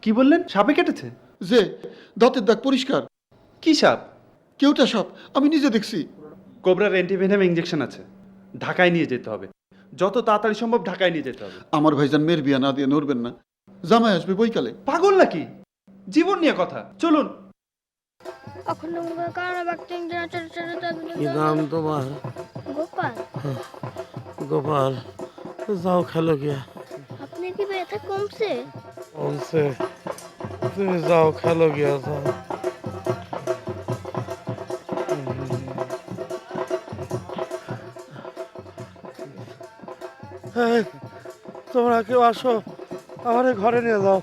কি বললেন? সাপে কেটেছে? যে দাঁতের দাগ পরিষ্কার। কি সাপ? কেউটা সাপ, আমি নিজে দেখছি। কোবরার অ্যান্টিভেনাম ইঞ্জেকশন আছে, ঢাকায় নিয়ে যেতে হবে। যত তাড়াতাড়ি সম্ভব ঢাকায় নিয়ে যেতে হবে। আমার ভাইজান মেয়ের বিয়া না দিয়ে নড়বেন না, জামাই আসবে বৈকালে। পাগল নাকি? জীবন নিয়ে কথা, চলুন। কি নাম তোমার? গোপাল, গোপাল। যাও খেলো গিয়া। আপনার কি ব্যথা কমছে? বলছে তুমি যাও খেলো গিয়া, যাও। এই, তোমরা কেউ আসো, আমার ঘরে নিয়ে যাও।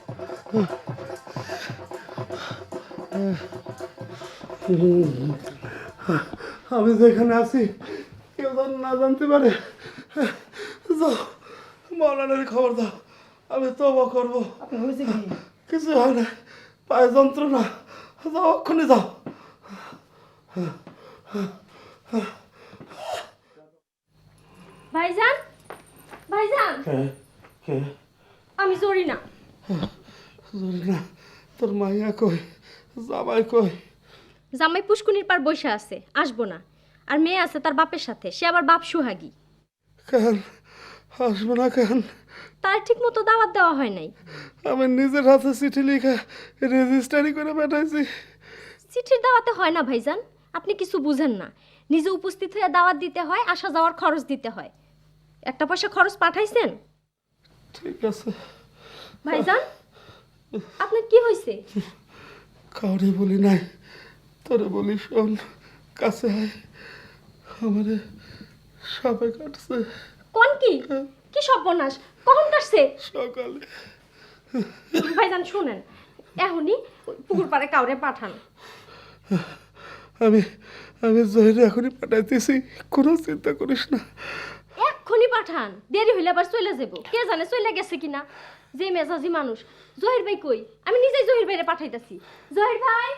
আমি যেখানে আছি কেউ যেন না জানতে পারে। যাও, মৌলানার খবর দাও, আমি তওবা করবো। কিছু হয় না, পায়ে যন্ত্রণা। যাও, এক্ষুনি যাও। ভাইজান, ভাইজান, কে? আমি জরি না। না, তোর মাইয়া কই? জামাই কই? জামাই পুষ্কুনির পার বসে আছে, আসবো না। আর মেয়ে আছে তার বাপের সাথে, সে আবার বাপ সুহাগী। কেন আসবো না কেন? তার ঠিক মতো দাওয়াত দেওয়া হয় নাই। আমি নিজের হাতে চিঠি লিখে রেজিস্টারি করে পাঠাইছি। চিঠির দাওয়াতে হয় না ভাইজান, আপনি কিছু বুঝেন না। নিজে উপস্থিত হয়ে দাওয়াত দিতে হয়, আসা যাওয়ার খরচ দিতে হয়। একটা পয়সা খরচ পাঠাইছেন? ঠিক আছে। ভাইজান, আপনার কি হয়েছে? কাউরে বলি নাই, তোরে বলি শোন, কাছে আয়। আমারে সাপে কাটছে কোন কি? কি সর্বনাশ, কখন কাটছে? সকালে। ভাইজান শুনেন, এখনই পুকুর পাড়ে কাউরে পাঠান। আমি আমি জহিরে এখনই পাঠাইতেছি, কোনো চিন্তা করিস না। এক্ষুনি পাঠান, দেরি হইলে আবার চলে যাব। কে জানে চলে গেছে কিনা। যে মেজাজি মানুষ। জহির ভাই কই? আমি নিজেই জহির ভাইরে পাঠাইতাছি। জহির ভাই,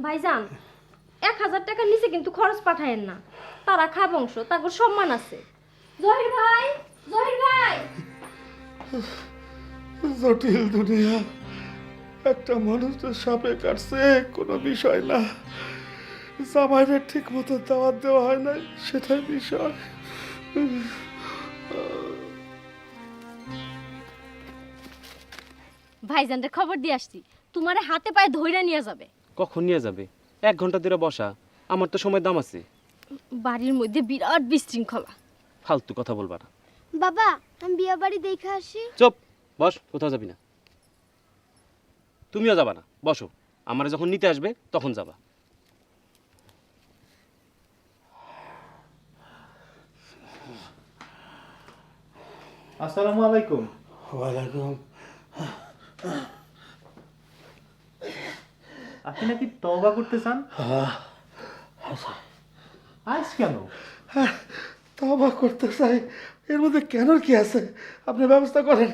ভাইজান 1000 টাকার নিচে কিন্তু খরচ পাঠায়েন না। তারা খা বংশ, তারপর সম্মান আছে। জহির ভাই, জহির ভাই। জটিল দুনিয়া, একটা মানুষের সাপে কাটছে কোনো বিষয় না, জামাইরে ঠিক মতো দাওয়াত দেওয়া হয় নাই সেটাই বিষয়। ভাইজানরে খবর দিয়ে আসছি, তোমারে হাতে পায়ে ধইরা নিয়ে যাবে। কখন নিয়ে যাবে? 1 ঘন্টা ধরে বসা, আমার তো সময় দাম আছে। বাড়ির মধ্যে বিরাট বিশৃঙ্খলা। ফালতু কথা বলবা না। বাবা আমি বিয়ে বাড়ি দেখে আসি। চুপ, বস, কোথাও যাবি না। তুমিও যাবা না, বসো। আমার যখন নিতে আসবে তখন যাবা। আসসালামু আলাইকুম। ওয়ালাইকুম। আপনি নাকি তওবা করতে চান? আজ কেন? তওবা করতে চাই, এর মধ্যে কেন কি আছে? আপনি ব্যবস্থা করেন।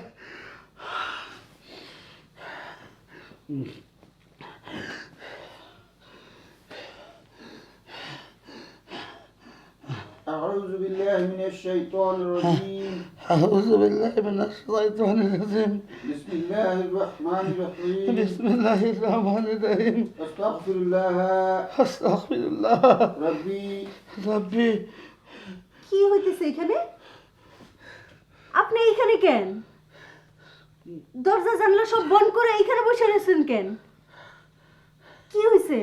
أعوذ بالله من الشيطان الرجيم. أعوذ بالله من الشيطان الرجيم. بسم الله الرحمن الرحيم. بسم الله الرحمن الرحيم. أستغفر الله أستغفر الله ربي. ربي। কি হইতেছে এখানে? আপনি এখানে কেন? দরজা জানলা সব বন্ধ করে এখানে বসে রয়েছেন কেন? কি হয়েছে?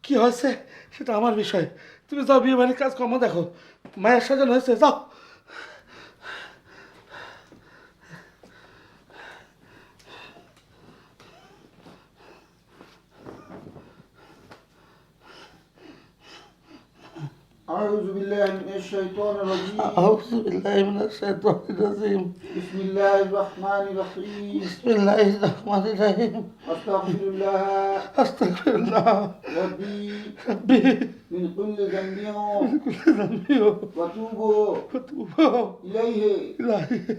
কি হয়েছে সেটা আমার বিষয়। তুমি যাও, বিয়ে বাড়ির কাজ কম দেখো। মায়ের সাজানো হয়েছে, যাও। أعوذ بالله من الشيطان الرجيم. أعوذ بالله من الشيطان الرجيم. بسم الله الرحمن الرحيم. بسم الله الرحمن الرحيم. أستغفر الله أستغفر الله ربي ربي من كل ذنب من كل ذنب وأتوب وأتوب إليه. إليه.